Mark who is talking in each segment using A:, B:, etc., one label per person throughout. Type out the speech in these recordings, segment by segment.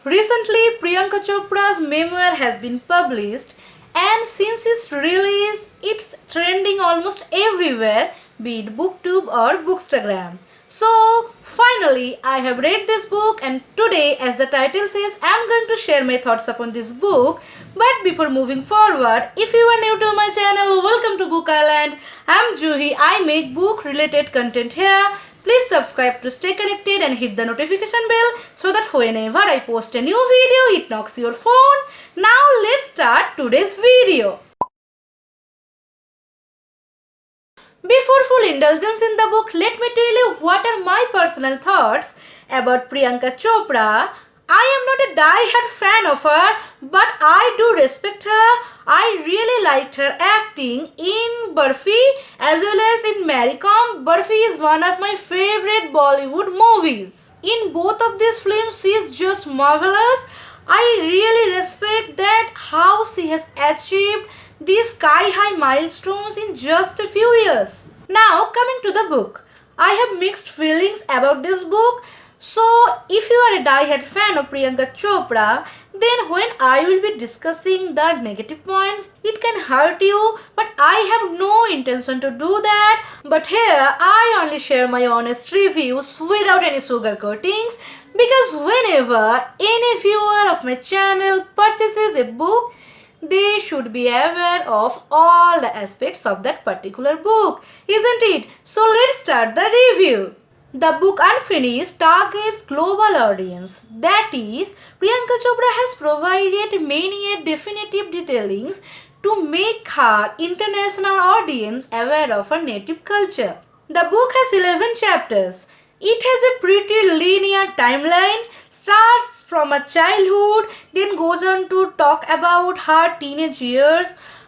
A: Recently, Priyanka Chopra's memoir has been published, and since its release, it's trending almost everywhere, be it BookTube or Bookstagram. So, finally, I have read this book, and today, as the title says, I'm going to share my thoughts upon this book. But before moving forward, if you are new to my channel, welcome to Book Island. I'm Juhi. I make book related content here. Please subscribe to stay connected and hit the notification bell so that whenever I post a new video, it knocks your phone. Now let's start today's video. Before full indulgence in the book, let me tell you what are my personal thoughts about Priyanka Chopra. I am not a die-hard fan of her, but I do respect her. I really liked her acting in Barfi as well as in Mary Kom. Barfi is one of my favorite Bollywood movies. In both of these films, she is just marvelous. I really respect that how she has achieved these sky-high milestones in just a few years. Now coming to the book. I have mixed feelings about this book. So if you are a die-hard fan of Priyanka Chopra, then when I will be discussing the negative points, it can hurt you, but I have no intention to do that. But here I only share my honest reviews without any sugar coatings, because whenever any viewer of my channel purchases a book, they should be aware of all the aspects of that particular book, isn't it? So let's start the review. The book Unfinished targets global audience. That is, Priyanka Chopra has provided many definitive detailings to make her international audience aware of her native culture. The book has 11 chapters. It has a pretty linear timeline, starts from a childhood, then goes on to talk about her teenage years,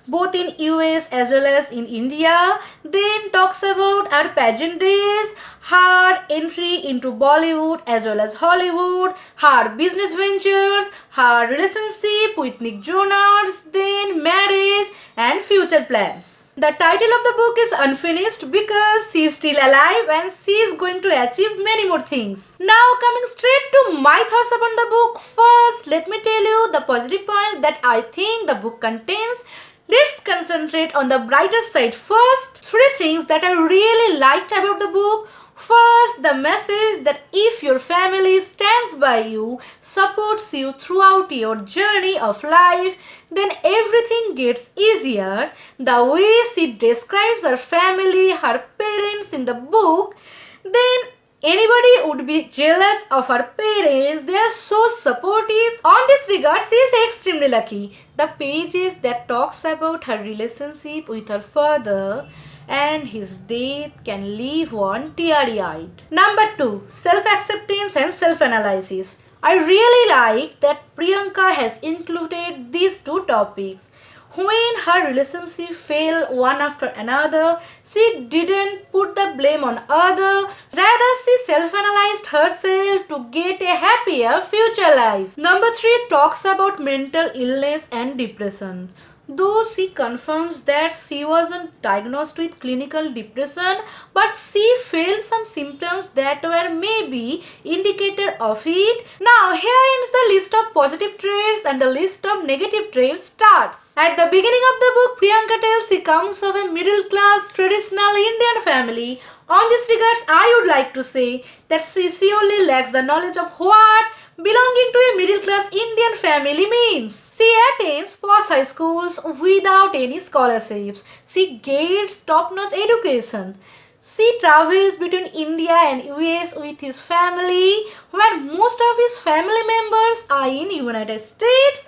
A: both in US as well as in India, then talks about her pageant days, her entry into Bollywood as well as Hollywood, her business ventures, her relationship with Nick Jonas, then marriage and future plans. The title of the book is Unfinished because she is still alive and she is going to achieve many more things. Now coming straight to my thoughts upon the book. First, let me tell you the positive points that I think the book contains. Let's concentrate on the brighter side first. 3 things that I really liked about the book. First, the message that if your family stands by you, supports you throughout your journey of life, then everything gets easier. The way she describes her family, her parents in the book, then anybody would be jealous of her parents. They are so supportive. On this regard, she is extremely lucky. The pages that talks about her relationship with her father and his death can leave one teary-eyed. Number 2. Self-acceptance and self-analysis. I really like that Priyanka has included these 2 topics. When her relationship failed one after another, she didn't put the blame on others. Rather, she self-analyzed herself to get a happier future life. Number 3 talks about mental illness and depression. Though she confirms that she wasn't diagnosed with clinical depression, but she felt some symptoms that were maybe indicator of it. Now here ends the list of positive traits and the list of negative traits starts. At the beginning of the book, Priyanka tells she comes of a middle class traditional Indian family. On this regards, I would like to say that she only lacks the knowledge of what belonging to a middle class Indian family means. She attends posh high schools without any scholarships. She gets top-notch education. She travels between India and US with his family, where most of his family members are in United States,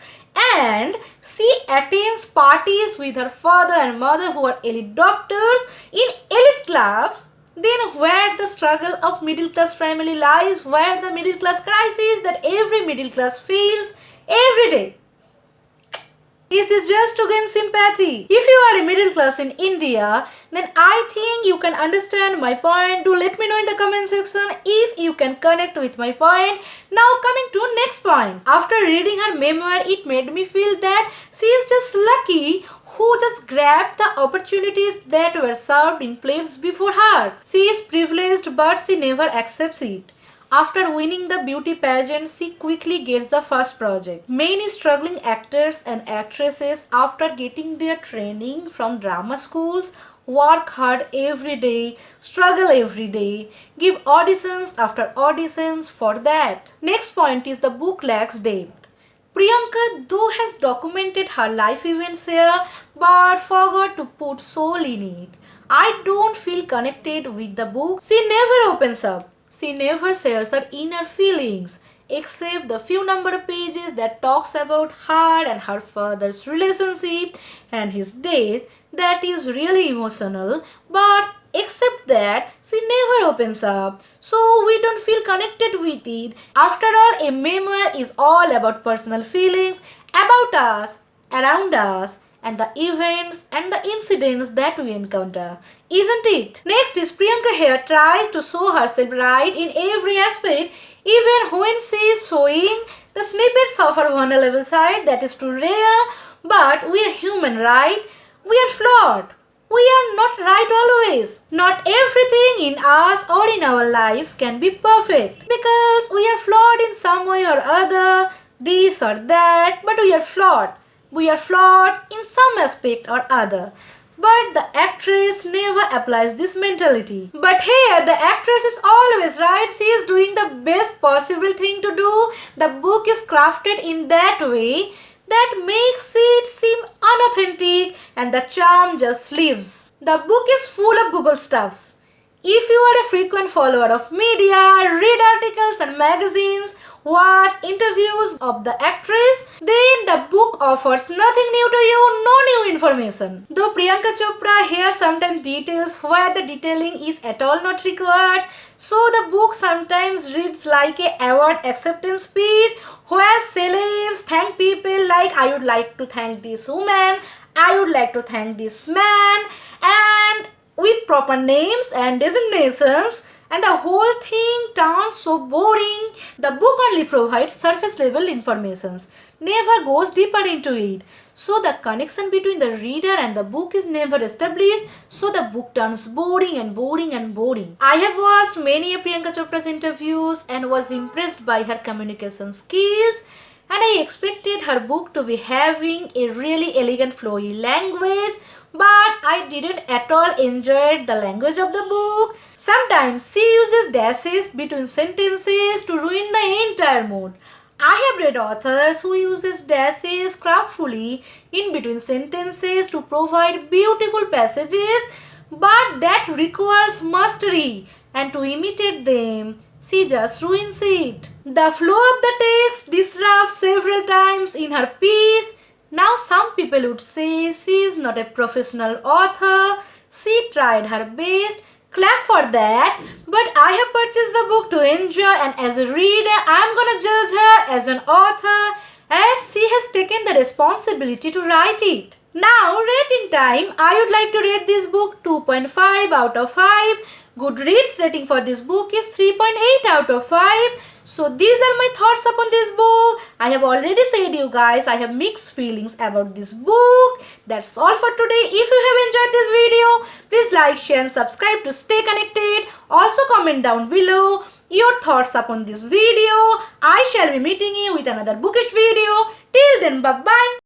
A: and she attends parties with her father and mother who are elite doctors in elite clubs. Then where the struggle of middle class family lies, where the middle class crisis that every middle class feels every day. Is this just to gain sympathy? If you are a middle class in India, then I think you can understand my point. Do let me know in the comment section if you can connect with my point. Now coming to next point. After reading her memoir, it made me feel that she is just lucky who just grabbed the opportunities that were served in plates before her. She is privileged, but she never accepts it. After winning the beauty pageant, she quickly gets the first project. Many struggling actors and actresses, after getting their training from drama schools, work hard every day, struggle every day, give auditions after auditions for that. Next point is the book lacks depth. Priyanka, though, has documented her life events here but forgot to put soul in it. I don't feel connected with the book. She never opens up. She never shares her inner feelings except the few number of pages that talks about her and her father's relationship and his death. That is really emotional, but except that she never opens up, so we don't feel connected with it. After all, a memoir is all about personal feelings about us, around us, and the events and the incidents that we encounter, isn't it? Next is Priyanka here tries to show herself right in every aspect, even when she is showing the snippets of her vulnerable side. That is too rare, but we are human, right? We are flawed. We are not right always. Not everything in us or in our lives can be perfect because we are flawed in some way or other, this or that, but we are flawed. We are flawed in some aspect or other. But the actress never applies this mentality. But here, the actress is always right. She is doing the best possible thing to do. The book is crafted in that way that makes it seem unauthentic and the charm just leaves. The book is full of Google stuffs. If you are a frequent follower of media, read articles and magazines, watch interviews of the actress, then the book offers nothing new to you, no new information. Though Priyanka Chopra here sometimes details where the detailing is at all not required, so the book sometimes reads like a award acceptance speech where celebs thank people like I would like to thank this woman, I would like to thank this man, and with proper names and designations, and the whole thing turns so boring. The book only provides surface level informations, never goes deeper into it. So the connection between the reader and the book is never established, so the book turns boring and boring and boring. I have watched many of Priyanka Chopra's interviews and was impressed by her communication skills, and I expected her book to be having a really elegant flowy language, but I didn't at all enjoy the language of the book. Sometimes she uses dashes between sentences to ruin the entire mood. I have read authors who uses dashes craftfully in between sentences to provide beautiful passages, but that requires mastery, and to imitate them, she just ruins it. The flow of the text disrupts several times in her piece. Now some people would say she is not a professional author. She tried her best. Clap for that. But I have purchased the book to enjoy, and as a reader I am gonna judge her as an author as she has taken the responsibility to write it. Now rating time. I would like to rate this book 2.5 out of 5. Goodreads rating for this book is 3.8 out of 5. So these are my thoughts upon this book. I have already said you guys I have mixed feelings about this book. That's all for today. If you have enjoyed this video, please like, share and subscribe to stay connected. Also comment down below your thoughts upon this video. I shall be meeting you with another bookish video. Till then, bye bye.